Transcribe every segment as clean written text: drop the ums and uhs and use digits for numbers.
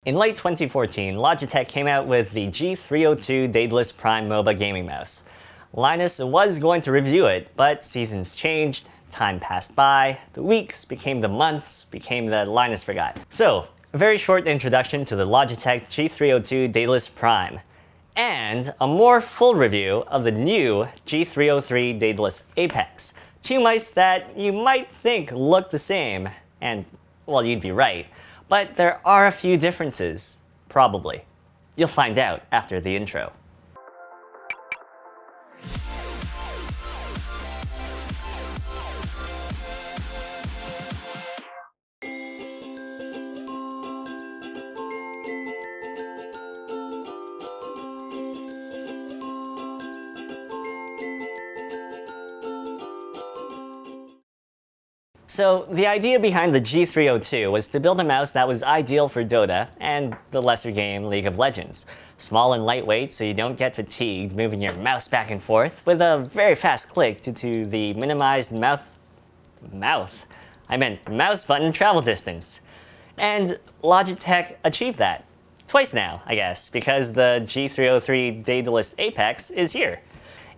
In late 2014, Logitech came out with the G302 Daedalus Prime MOBA gaming mouse. Linus was going to review it, but seasons changed, time passed by, the weeks became the months, became the Linus forgot. So, a very short introduction to the Logitech G302 Daedalus Prime, and a more full review of the new G303 Daedalus Apex. Two mice that you might think look the same, and, well, you'd be right. But there are a few differences, probably. You'll find out after the intro. So, the idea behind the G302 was to build a mouse that was ideal for Dota and the lesser game League of Legends. Small and lightweight so you don't get fatigued moving your mouse back and forth, with a very fast click due to the minimized mouse button travel distance. And Logitech achieved that. Twice now, I guess, because the G303 Daedalus Apex is here.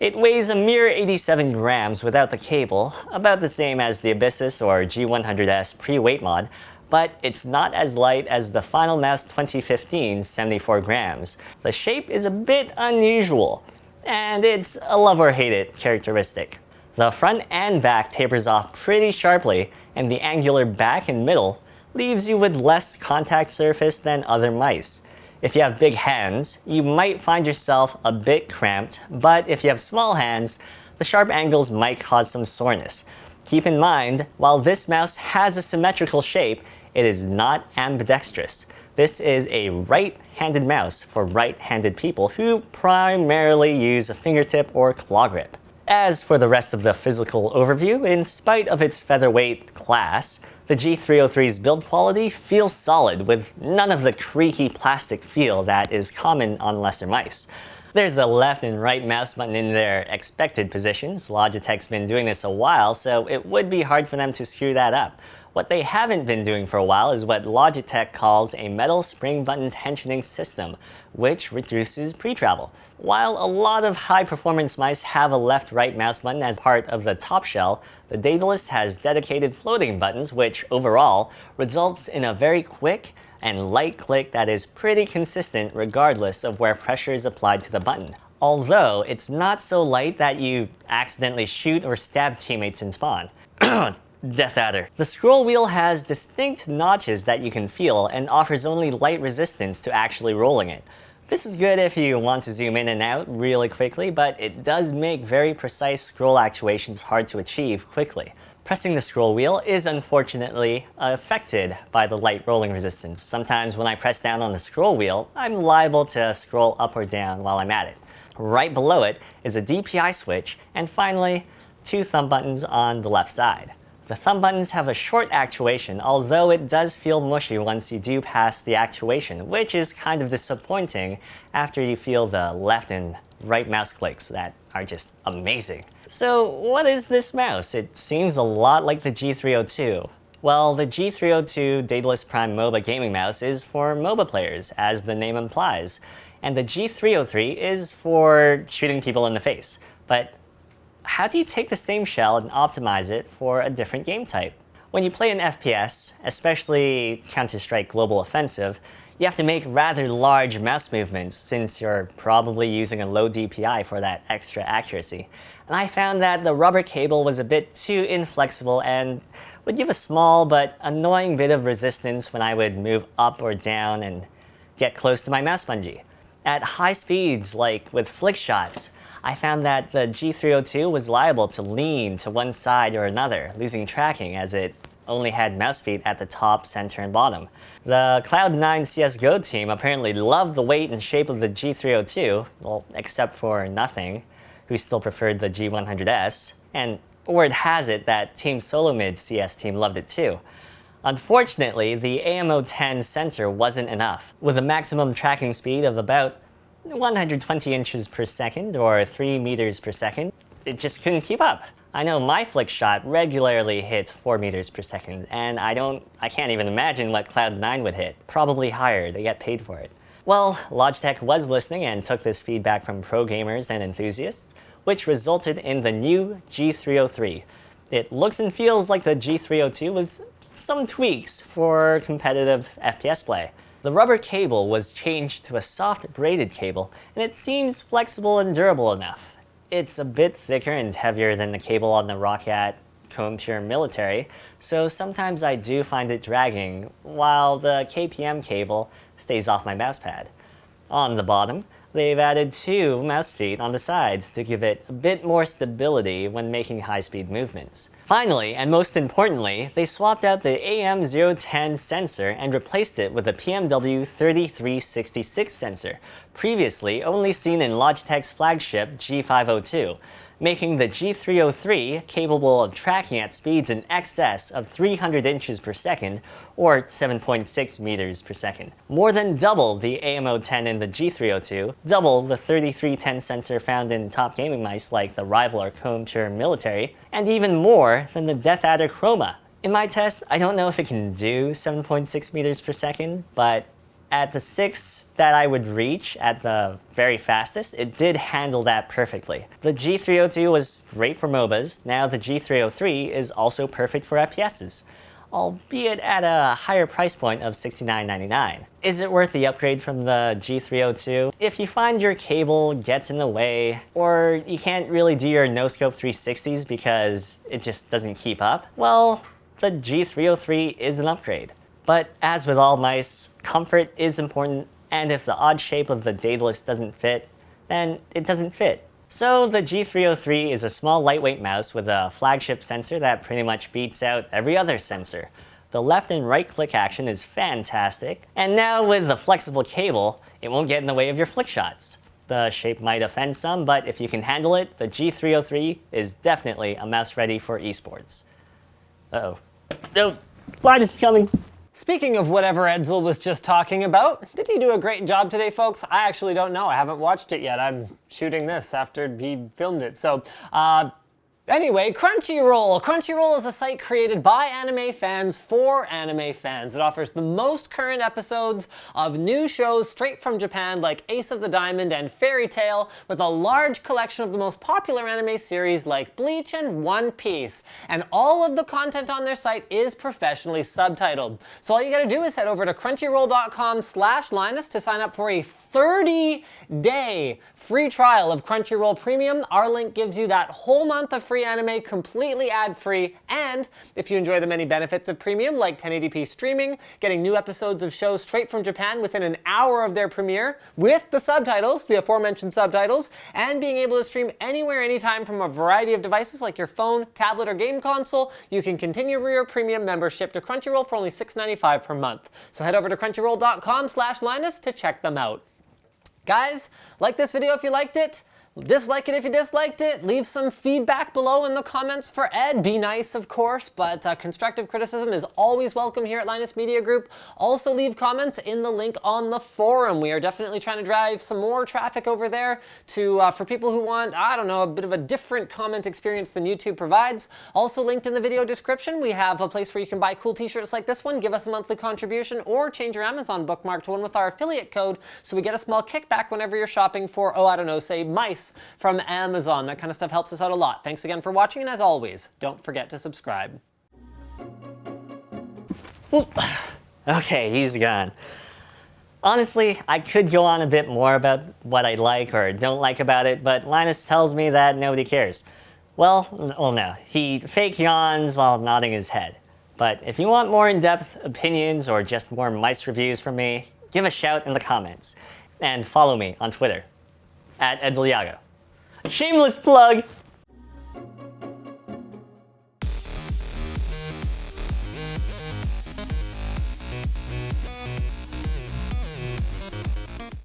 It weighs a mere 87 grams without the cable, about the same as the Abyssus or G100S pre-weight mod, but it's not as light as the Final Mouse 2015's 74 grams. The shape is a bit unusual, and it's a love or hate it characteristic. The front and back tapers off pretty sharply, and the angular back and middle leaves you with less contact surface than other mice. If you have big hands, you might find yourself a bit cramped, but if you have small hands, the sharp angles might cause some soreness. Keep in mind, while this mouse has a symmetrical shape, it is not ambidextrous. This is a right-handed mouse for right-handed people who primarily use a fingertip or claw grip. As for the rest of the physical overview, in spite of its featherweight class, the G303's build quality feels solid with none of the creaky plastic feel that is common on lesser mice. There's a left and right mouse button in their expected positions. Logitech's been doing this a while, so it would be hard for them to screw that up. What they haven't been doing for a while is what Logitech calls a metal spring button tensioning system, which reduces pre-travel. While a lot of high-performance mice have a left-right mouse button as part of the top shell, the Daedalus has dedicated floating buttons, which overall results in a very quick and light click that is pretty consistent regardless of where pressure is applied to the button. Although it's not so light that you accidentally shoot or stab teammates in spawn. Death Adder. The scroll wheel has distinct notches that you can feel and offers only light resistance to actually rolling it. This is good if you want to zoom in and out really quickly, but it does make very precise scroll actuations hard to achieve quickly. Pressing the scroll wheel is unfortunately affected by the light rolling resistance. Sometimes when I press down on the scroll wheel, I'm liable to scroll up or down while I'm at it. Right below it is a Dpi Switch, and finally, two thumb buttons on the left side. The thumb buttons have a short actuation, although it does feel mushy once you do pass the actuation, which is kind of disappointing after you feel the left and right mouse clicks that are just amazing. So what is this mouse? It seems a lot like the G302. Well, the G302 Daedalus Prime MOBA gaming mouse is for MOBA players, as the name implies, and the G303 is for shooting people in the face. But how do you take the same shell and optimize it for a different game type? When you play an FPS, especially Counter-Strike Global Offensive, you have to make rather large mouse movements since you're probably using a low DPI for that extra accuracy. And I found that the rubber cable was a bit too inflexible and would give a small but annoying bit of resistance when I would move up or down and get close to my mouse bungee. At high speeds, like with flick shots, I found that the G302 was liable to lean to one side or another, losing tracking as it only had mouse feet at the top, center, and bottom. The Cloud9 CSGO team apparently loved the weight and shape of the G302, well, except for Nothing, who still preferred the G100S, and word has it that Team Solomid's CS team loved it too. Unfortunately, the AMO10 sensor wasn't enough. With a maximum tracking speed of about 120 inches per second or 3 meters per second, it just couldn't keep up. I know my flick shot regularly hits 4 meters per second, and I can't even imagine what Cloud9 would hit. Probably higher, they get paid for it. Well, Logitech was listening and took this feedback from pro gamers and enthusiasts, which resulted in the new G303. It looks and feels like the G302 with some tweaks for competitive FPS play. The rubber cable was changed to a soft braided cable, and it seems flexible and durable enough. It's a bit thicker and heavier than the cable on the Roccat Comb Pure Military, so sometimes I do find it dragging, while the KPM cable stays off my mousepad. On the bottom, they've added 2 mouse feet on the sides to give it a bit more stability when making high-speed movements. Finally, and most importantly, they swapped out the AM010 sensor and replaced it with a PMW 3366 sensor, previously only seen in Logitech's flagship G502, making the G303 capable of tracking at speeds in excess of 300 inches per second, or 7.6 meters per second. More than double the AM010 in the G302, double the 3310 sensor found in top gaming mice like the rival or Comb Pure Military, and even more than the Death Adder Chroma. In my test, I don't know if it can do 7.6 meters per second, but at the 6 that I would reach at the very fastest, it did handle that perfectly. The G302 was great for MOBAs, now the G303 is also perfect for FPSs, albeit at a higher price point of $69.99. Is it worth the upgrade from the G302? If you find your cable gets in the way, or you can't really do your no-scope 360s because it just doesn't keep up, well, the G303 is an upgrade. But as with all mice, comfort is important, and if the odd shape of the Daedalus doesn't fit, then it doesn't fit. So the G303 is a small lightweight mouse with a flagship sensor that pretty much beats out every other sensor. The left and right click action is fantastic, and now with the flexible cable, it won't get in the way of your flick shots. The shape might offend some, but if you can handle it, the G303 is definitely a mouse ready for esports. Uh-oh. No, Linus is coming. Speaking of whatever Edsel was just talking about, did he do a great job today, folks? I actually don't know. I haven't watched it yet. I'm shooting this after he filmed it. So, anyway, Crunchyroll. Crunchyroll is a site created by anime fans for anime fans. It offers the most current episodes of new shows straight from Japan like Ace of the Diamond and Fairy Tail, with a large collection of the most popular anime series like Bleach and One Piece. And all of the content on their site is professionally subtitled. So all you gotta do is head over to crunchyroll.com/Linus to sign up for a 30-day free trial of Crunchyroll Premium. Our link gives you that whole month of free anime completely ad-free, and if you enjoy the many benefits of Premium, like 1080p streaming, getting new episodes of shows straight from Japan within an hour of their premiere, with the subtitles, the aforementioned subtitles, and being able to stream anywhere, anytime from a variety of devices like your phone, tablet, or game console, you can continue your Premium membership to Crunchyroll for only $6.95 per month. So head over to crunchyroll.com/Linus to check them out. Guys, like this video if you liked it. Dislike it if you disliked it. Leave some feedback below in the comments for Ed. Be nice, of course, but constructive criticism is always welcome here at Linus Media Group. Also leave comments in the link on the forum. We are definitely trying to drive some more traffic over there to for people who want, I don't know, a bit of a different comment experience than YouTube provides. Also linked in the video description, we have a place where you can buy cool t-shirts like this one, give us a monthly contribution, or change your Amazon bookmark to one with our affiliate code so we get a small kickback whenever you're shopping for, oh, I don't know, say mice from Amazon. That kind of stuff helps us out a lot. Thanks again for watching, and as always, don't forget to subscribe. Okay, he's gone. Honestly, I could go on a bit more about what I like or don't like about it, but Linus tells me that nobody cares. Well, no, he fake yawns while nodding his head. But if you want more in-depth opinions or just more mice reviews from me, give a shout in the comments. And follow me on Twitter, @EdzelYago. Shameless plug!